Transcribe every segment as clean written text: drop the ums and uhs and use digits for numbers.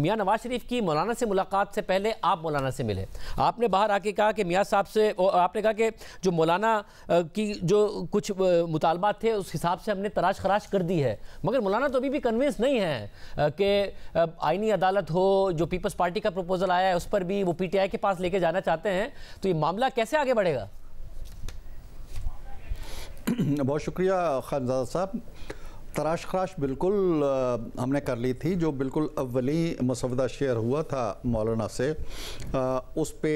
میاں نواز شریف کی مولانا سے ملاقات سے پہلے آپ مولانا سے ملے. آپ نے باہر آ کے کہا کہ میاں صاحب سے آپ نے کہا کہ جو مولانا کی جو کچھ مطالبات تھے اس حساب سے ہم نے تراش خراش کر دی ہے, مگر مولانا تو ابھی بھی کنوینس نہیں ہے کہ آئینی عدالت ہو. جو پیپلز پارٹی کا پروپوزل آیا ہے اس پر بھی وہ پی ٹی آئی کے پاس لے کے جانا چاہتے ہیں, تو یہ معاملہ کیسے آگے بڑھے گا؟ بہت شکریہ خانزادہ صاحب. تراش خراش بالکل ہم نے کر لی تھی. جو بالکل اولی مسودہ شیئر ہوا تھا مولانا سے, اس پہ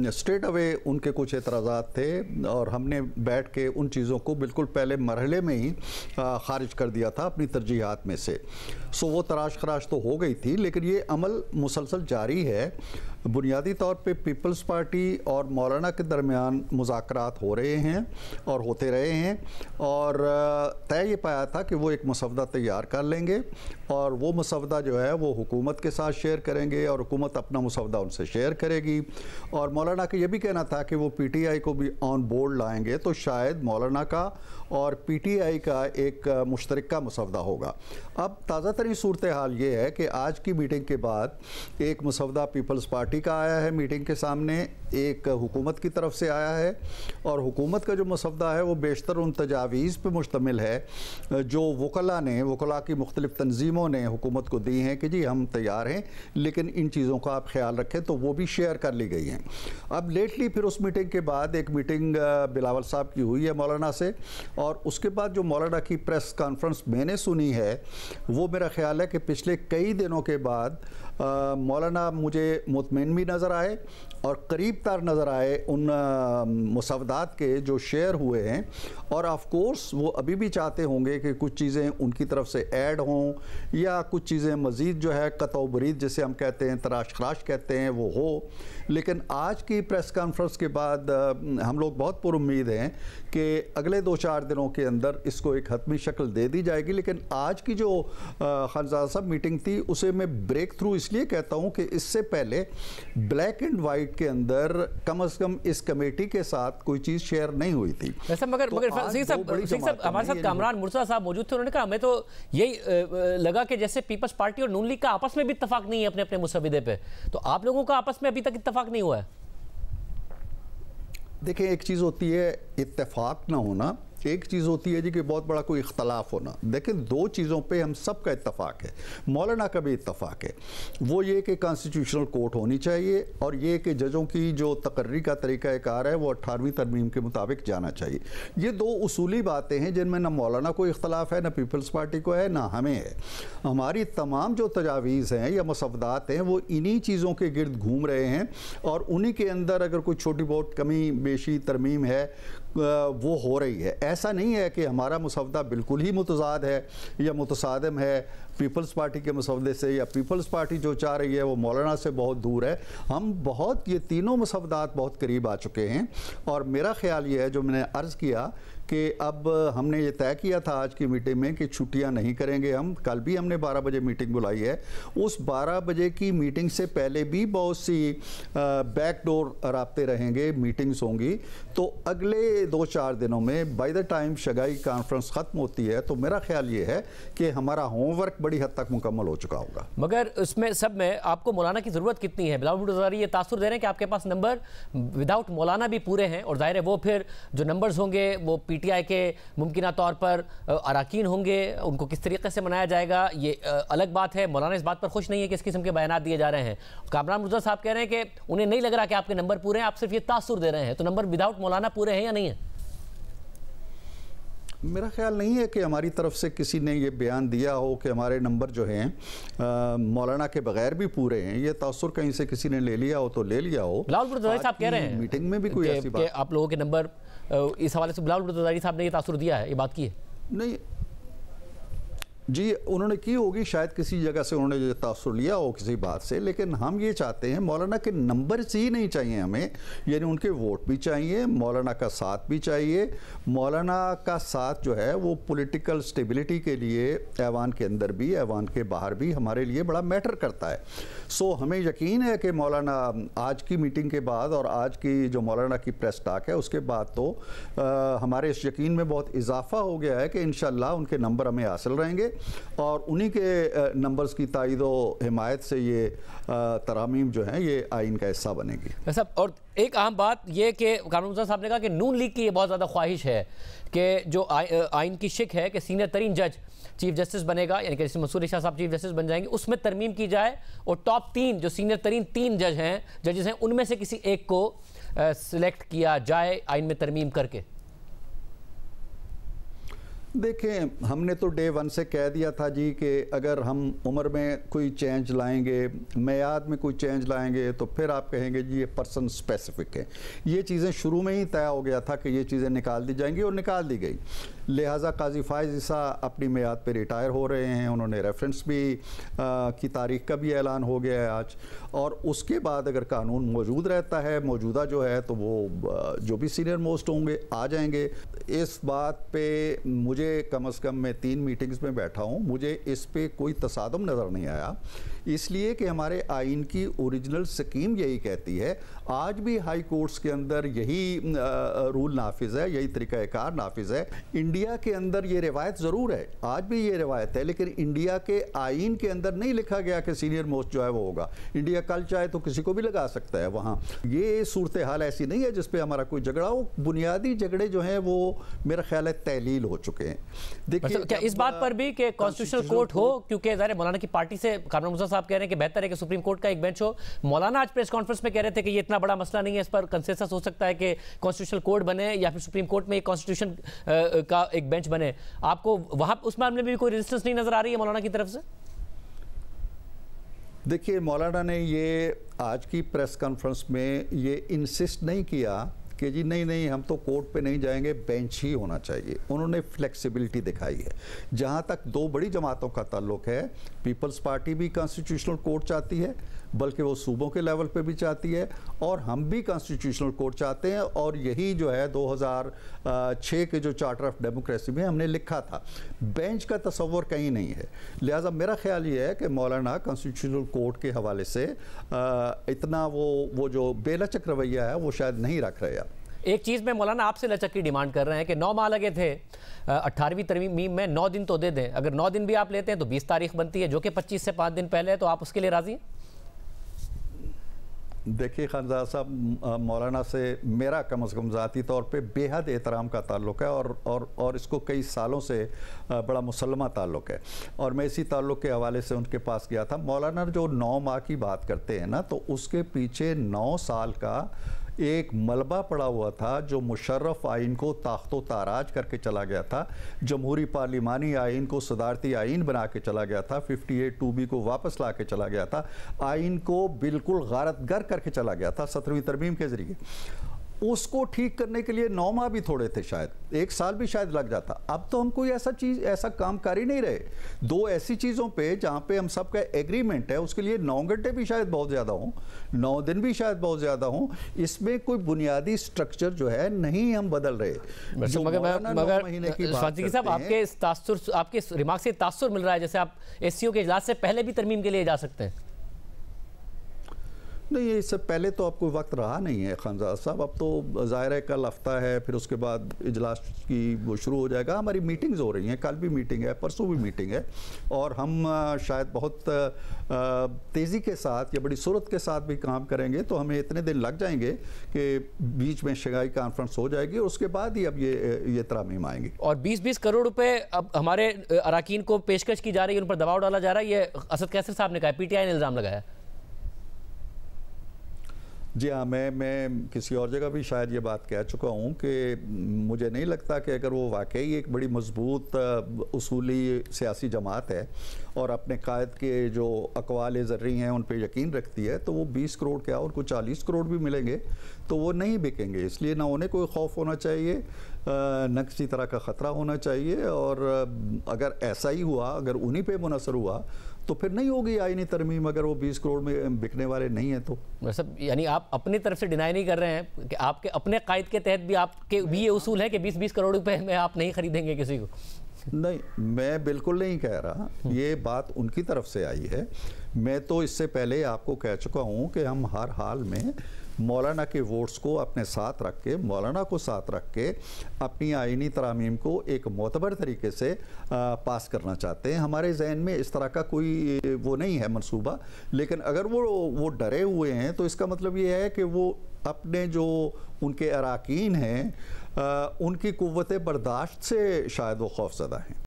اسٹریٹ اوے ان کے کچھ اعتراضات تھے اور ہم نے بیٹھ کے ان چیزوں کو بالکل پہلے مرحلے میں ہی خارج کر دیا تھا اپنی ترجیحات میں سے. سو وہ تراش خراش تو ہو گئی تھی, لیکن یہ عمل مسلسل جاری ہے. بنیادی طور پہ پیپلز پارٹی اور مولانا کے درمیان مذاکرات ہو رہے ہیں اور ہوتے رہے ہیں, اور طے یہ پایا تھا کہ وہ ایک مسودہ تیار کر لیں گے اور وہ مسودہ جو ہے وہ حکومت کے ساتھ شیئر کریں گے اور حکومت اپنا مسودہ ان سے شیئر کرے گی. اور مولانا کا یہ بھی کہنا تھا کہ وہ پی ٹی آئی کو بھی آن بورڈ لائیں گے, تو شاید مولانا کا اور پی ٹی آئی کا ایک مشترکہ مسودہ ہوگا. اب تازہ ترین صورتحال یہ ہے کہ آج کی میٹنگ کے بعد ایک مسودہ پیپلز پارٹی کا آیا ہے میٹنگ کے سامنے, ایک حکومت کی طرف سے آیا ہے, اور حکومت کا جو مسودہ ہے وہ بیشتر ان تجاویز پہ مشتمل ہے جو وکلاء کی مختلف تنظیموں نے حکومت کو دی ہیں کہ جی ہم تیار ہیں لیکن ان چیزوں کا آپ خیال رکھیں, تو وہ بھی شیئر کر لی گئی ہیں. اب لیٹلی پھر اس میٹنگ کے بعد ایک میٹنگ بلاول صاحب کی ہوئی ہے مولانا سے, اور اس کے بعد جو مولانا کی پریس کانفرنس میں نے سنی ہے وہ میرا خیال ہے کہ پچھلے کئی دنوں کے بعد مولانا مجھے مطمئن بھی نظر آئے اور قریب تر نظر آئے ان مسودات کے جو شیئر ہوئے ہیں. اور آف کورس وہ ابھی بھی چاہتے ہوں گے کہ کچھ چیزیں ان کی طرف سے ایڈ ہوں یا کچھ چیزیں مزید جو ہے قطع و برید جسے ہم کہتے ہیں, تراش خراش کہتے ہیں, وہ ہو. لیکن آج کی پریس کانفرنس کے بعد ہم لوگ بہت پر امید ہیں کہ اگلے 2-4 دنوں کے اندر اس کو ایک حتمی شکل دے دی جائے گی. لیکن آج کی جو خانزادہ صاحب میٹنگ تھی اسے میں بریک تھرو اس لیے کہتا ہوں کہ اس سے پہلے بلیک اینڈ وائٹ کے اندر کم از کم اس کمیٹی کے ساتھ کوئی چیز شیئر نہیں ہوئی تھی. مگر سنگھ صاحب ہمارے ساتھ کامران مرتضیٰ صاحب موجود تھے, انہوں نے کہا ہمیں تو یہی لگا کہ جیسے پیپلز پارٹی اور نون لیگ کا آپس میں بھی اتفاق نہیں ہے اپنے اپنے مسودے پہ, تو آپ لوگوں کا آپس میں ابھی تک اتفاق نہیں ہوا ہے. دیکھیں ایک چیز ہوتی ہے اتفاق نہ ہونا, ایک چیز ہوتی ہے جی کہ بہت بڑا کوئی اختلاف ہونا. دیکھیں دو چیزوں پہ ہم سب کا اتفاق ہے, مولانا کا بھی اتفاق ہے. وہ یہ کہ کانسٹیٹیوشنل کورٹ ہونی چاہیے اور یہ کہ ججوں کی جو تقرری کا طریقہ کار ہے وہ 18ویں ترمیم کے مطابق جانا چاہیے. یہ دو اصولی باتیں ہیں جن میں نہ مولانا کو اختلاف ہے, نہ پیپلز پارٹی کو ہے, نہ ہمیں ہے. ہماری تمام جو تجاویز ہیں یا مسودات ہیں وہ انہی چیزوں کے گرد گھوم رہے ہیں, اور انہی کے اندر اگر کوئی چھوٹی بہت کمی بیشی ترمیم ہے وہ ہو رہی ہے. ایسا نہیں ہے کہ ہمارا مسودہ بالکل ہی متضاد ہے یا متصادم ہے پیپلز پارٹی کے مسودے سے, یا پیپلز پارٹی جو چاہ رہی ہے وہ مولانا سے بہت دور ہے. ہم یہ تینوں مسودات بہت قریب آ چکے ہیں, اور میرا خیال یہ ہے جو میں نے عرض کیا کہ اب ہم نے یہ طے کیا تھا آج کی میٹنگ میں کہ چھٹیاں نہیں کریں گے ہم. کل بھی ہم نے 12 بجے میٹنگ بلائی ہے. اس 12 بجے کی میٹنگ سے پہلے بھی بہت سی بیک ڈور رابطے رہیں گے, میٹنگز ہوں گی. تو اگلے 2-4 دنوں میں بائی دا ٹائم شگائی کانفرنس ختم ہوتی ہے تو میرا خیال یہ ہے کہ ہمارا ہوم ورک بڑی حد تک مکمل ہو چکا ہوگا. مگر اس میں سب میں آپ کو مولانا کی ضرورت کتنی ہے؟ بلاول بھٹو زرداری یہ تاثر دے رہے ہیں کہ آپ کے پاس نمبر وداؤٹ مولانا بھی پورے ہیں, اور ظاہر ہے وہ پھر جو نمبرز ہوں گے وہ پی ٹی آئی کے ممکنہ طور پر اراکین ہوں گے, ان کو کس طریقے سے منایا جائے گا یہ الگ بات ہے. مولانا اس بات پر خوش نہیں ہے کہ اس قسم کے بیانات دیے جا رہے ہیں. کامران مرتضیٰ صاحب کہہ رہے ہیں کہ انہیں نہیں لگ رہا کہ آپ کے نمبر پورے ہیں, آپ صرف یہ تاثر دے رہے ہیں. تو نمبر وداؤٹ مولانا پورے ہیں یا نہیں ہیں؟ میرا خیال نہیں ہے کہ ہماری طرف سے کسی نے یہ بیان دیا ہو کہ ہمارے نمبر جو ہیں مولانا کے بغیر بھی پورے ہیں. یہ تاثر کہیں سے کسی نے لے لیا ہو تو لے لیا ہو. بلاول بھٹو زرداری صاحب کہہ رہے ہیں میٹنگ میں بھی کوئی ایسی بات کہ آپ لوگوں کے نمبر اس حوالے سے بلاول بھٹو زرداری صاحب نے یہ تاثر دیا ہے, یہ بات کی ہے؟ نہیں جی, انہوں نے کی ہوگی شاید کسی جگہ سے انہوں نے یہ تاثر لیا ہو کسی بات سے. لیکن ہم یہ چاہتے ہیں مولانا کے نمبرز ہی نہیں چاہیے ہمیں, یعنی ان کے ووٹ بھی چاہیے, مولانا کا ساتھ بھی چاہیے. مولانا کا ساتھ جو ہے وہ پولیٹیکل سٹیبلٹی کے لیے ایوان کے اندر بھی ایوان کے باہر بھی ہمارے لیے بڑا میٹر کرتا ہے. سو ہمیں یقین ہے کہ مولانا آج کی میٹنگ کے بعد اور آج کی جو مولانا کی پریس ٹاک ہے اس کے بعد تو ہمارے اس یقین میں بہت اضافہ ہو گیا ہے کہ انشاءاللہ ان کے نمبر ہمیں حاصل رہیں گے. اور انہی کے نمبرز کی تائید و حمایت سے یہ ترامیم جو ہیں یہ آئین کا حصہ بنے گی۔ اور ایک اہم بات یہ کہ کامران صاحب نے کہا کہ نون لیگ کی یہ بہت زیادہ خواہش ہے کہ جو آئین کی شک ہے کہ سینئر ترین جج چیف جسٹس بنے گا، یعنی کہ جیسے مسعود علی شاہ صاحب چیف جسٹس بن جائیں گے، اس میں ترمیم کی جائے اور ٹاپ 3 جو سینئر ترین 3 ججز ہیں ان میں سے کسی ایک کو سلیکٹ کیا جائے آئین میں ترمیم کر کے۔ دیکھیں ہم نے تو ڈے 1 سے کہہ دیا تھا جی کہ اگر ہم عمر میں کوئی چینج لائیں گے، میعاد میں کوئی چینج لائیں گے تو پھر آپ کہیں گے جی یہ پرسن سپیسیفک ہے۔ یہ چیزیں شروع میں ہی طے ہو گیا تھا کہ یہ چیزیں نکال دی جائیں گی اور نکال دی گئی۔ لہٰذا قاضی فائز عیسیٰ اپنی میعاد پہ ریٹائر ہو رہے ہیں، انہوں نے ریفرنس بھی کی تاریخ کا بھی اعلان ہو گیا ہے آج، اور اس کے بعد اگر قانون موجود رہتا ہے موجودہ جو ہے تو وہ جو بھی سینئر موسٹ ہوں گے آ جائیں گے۔ اس بات پہ مجھے کم از کم میں 3 میٹنگز میں بیٹھا ہوں، مجھے اس پہ کوئی تصادم نظر نہیں آیا، اس لیے کہ ہمارے آئین کی اوریجنل سکیم یہی کہتی ہے۔ آج بھی ہائی کورٹس کے اندر یہی رول نافذ ہے، یہی طریقہ کار نافذ ہے۔ انڈیا کے اندر یہ روایت ضرور ہے، آج بھی یہ روایت ہے، لیکن انڈیا کے آئین کے اندر نہیں لکھا گیا کہ سینئر موسٹ جو ہے وہ ہوگا۔ انڈیا کل چاہے تو کسی کو بھی لگا سکتا ہے وہاں۔ یہ صورتحال ایسی نہیں ہے جس پہ ہمارا کوئی جھگڑا ہو، بنیادی جھگڑے جو ہیں وہ میرا خیال ہے تحلیل ہو چکے ہیں۔ دیکھیے کیا اس بات پر بھی کہ کانسٹیٹیوشنل کورٹ ہو، کیونکہ ظاہر مولانا کی پارٹی سے کامران مرزا صاحب کہہ رہے ہیں کہ بہتر ہے کہ سپریم کورٹ کا ایک بینچ ہو۔ مولانا آج پریس کانفرنس میں کہہ رہے تھے کہ یہ اتنا بڑا مسئلہ نہیں ہے، اس پر کنسنسس ہو سکتا ہے کہ کانسٹیٹیوشنل کورٹ بنے یا پھر سپریم کورٹ میں ایک کانسٹیٹیوشن کا ایک بینچ بنے۔ آپ کو وہاں اس معاملے میں بھی کوئی ریزسٹنس نہیں نظر آ رہی ہے مولانا کی طرف سے؟ دیکھیے مولانا نے یہ آج کی پریس کانفرنس میں یہ انسسٹ نہیں کیا کہ جی نہیں ہم تو کورٹ پہ نہیں جائیں گے، بینچ ہی ہونا چاہیے۔ انہوں نے فلیکسیبلٹی دکھائی ہے۔ جہاں تک 2 بڑی جماعتوں کا تعلق ہے، پیپلز پارٹی بھی کانسٹیٹیوشنل کورٹ چاہتی ہے، بلکہ وہ صوبوں کے لیول پہ بھی چاہتی ہے، اور ہم بھی کانسٹیٹیوشنل کورٹ چاہتے ہیں، اور یہی جو ہے 2006 کے جو چارٹر آف ڈیموکریسی میں ہم نے لکھا تھا۔ بینچ کا تصور کہیں نہیں ہے۔ لہٰذا میرا خیال یہ ہے کہ مولانا کانسٹیٹیوشنل کورٹ کے حوالے سے اتنا وہ جو بے لچک رویہ ہے وہ شاید نہیں رکھ رہے۔ ایک چیز میں مولانا آپ سے لچک کی ڈیمانڈ کر رہے ہیں کہ 9 ماہ لگے تھے 18ویں ترمیم میں، 9 دن تو دے دیں۔ اگر 9 دن بھی آپ لیتے ہیں تو 20 تاریخ بنتی ہے، جو کہ 25 سے 5 دن پہلے ہے، تو آپ اس کے لیے راضی ہیں؟ دیکھیے خانزادہ صاحب، مولانا سے میرا کم از کم ذاتی طور پہ بے حد احترام کا تعلق ہے، اور اس کو کئی سالوں سے بڑا مسلمہ تعلق ہے، اور میں اسی تعلق کے حوالے سے ان کے پاس گیا تھا۔ مولانا جو 9 ماہ کی بات کرتے ہیں نا، تو اس کے پیچھے 9 سال کا ایک ملبہ پڑا ہوا تھا جو مشرف آئین کو تاخت و تاراج کر کے چلا گیا تھا، جمہوری پارلیمانی آئین کو صدارتی آئین بنا کے چلا گیا تھا، 58(2)B کو واپس لا کے چلا گیا تھا، آئین کو بالکل غارت گر کر کے چلا گیا تھا 17ویں ترمیم کے ذریعے۔ اس کو ٹھیک کرنے کے لیے 9 ماہ بھی تھوڑے تھے، شاید 1 سال بھی شاید لگ جاتا۔ اب تو ہم کوئی ایسا کام کر ہی نہیں رہے۔ 2 ایسی چیزوں پہ جہاں پہ ہم سب کا ایگریمنٹ ہے، اس کے لیے 9 گھنٹے بھی شاید بہت زیادہ ہوں، 9 دن بھی شاید بہت زیادہ ہوں۔ اس میں کوئی بنیادی سٹرکچر جو ہے نہیں ہم بدل رہے۔ مگر فاطمی صاحب، آپ کے ریمارک سے تاثر مل رہا ہے جیسے آپ SCO کے اجلاس سے پہلے بھی ترمیم کے لیے جا سکتے ہیں۔ نہیں، اس سے پہلے تو اب کوئی وقت رہا نہیں ہے خانزادہ صاحب۔ اب تو ظاہر ہے کل ہفتہ ہے، پھر اس کے بعد اجلاس کی وہ شروع ہو جائے گا۔ ہماری میٹنگز ہو رہی ہیں، کل بھی میٹنگ ہے، پرسوں بھی میٹنگ ہے، اور ہم شاید بہت تیزی کے ساتھ یا بڑی سرعت کے ساتھ بھی کام کریں گے، تو ہمیں اتنے دن لگ جائیں گے کہ بیچ میں شنگھائی کانفرنس ہو جائے گی، اور اس کے بعد ہی اب یہ ترامیم آئیں گی۔ اور 20 کروڑ روپے اب ہمارے اراکین کو پیشکش کی جا رہی ہے، ان پر دباؤ ڈالا جا رہا ہے، یہ اسد قیصر صاحب نے کہا ہے، PTI نے الزام لگایا ہے۔ جی ہاں، میں کسی اور جگہ بھی شاید یہ بات کہہ چکا ہوں کہ مجھے نہیں لگتا کہ اگر وہ واقعی ایک بڑی مضبوط اصولی سیاسی جماعت ہے اور اپنے قائد کے جو اقوال زرعی ہیں ان پہ یقین رکھتی ہے، تو وہ 20 کروڑ کیا اور کچھ 40 کروڑ بھی ملیں گے تو وہ نہیں بکیں گے۔ اس لیے نہ انہیں کوئی خوف ہونا چاہیے، نہ کسی طرح کا خطرہ ہونا چاہیے، اور اگر ایسا ہی ہوا، اگر انہی پہ منحصر ہوا تو پھر نہیں ہوگی آئینی ترمیم، اگر وہ 20 کروڑ میں بکنے والے نہیں ہیں تو۔ یعنی آپ اپنی طرف سے ڈینائی نہیں کر رہے ہیں کہ آپ کے اپنے قائد کے تحت بھی آپ کے بھی یہ اصول ہے کہ 20 کروڑ روپے میں آپ نہیں خریدیں گے کسی کو؟ نہیں، میں بالکل نہیں کہہ رہا، یہ بات ان کی طرف سے آئی ہے، میں تو اس سے پہلے آپ کو کہہ چکا ہوں کہ ہم ہر حال میں مولانا کے ووٹس کو اپنے ساتھ رکھ کے، مولانا کو ساتھ رکھ کے اپنی آئینی ترامیم کو ایک معتبر طریقے سے پاس کرنا چاہتے ہیں۔ ہمارے ذہن میں اس طرح کا کوئی وہ نہیں ہے منصوبہ، لیکن اگر وہ ڈرے ہوئے ہیں تو اس کا مطلب یہ ہے کہ وہ اپنے جو ان کے اراکین ہیں ان کی قوت برداشت سے شاید وہ خوف زدہ ہیں۔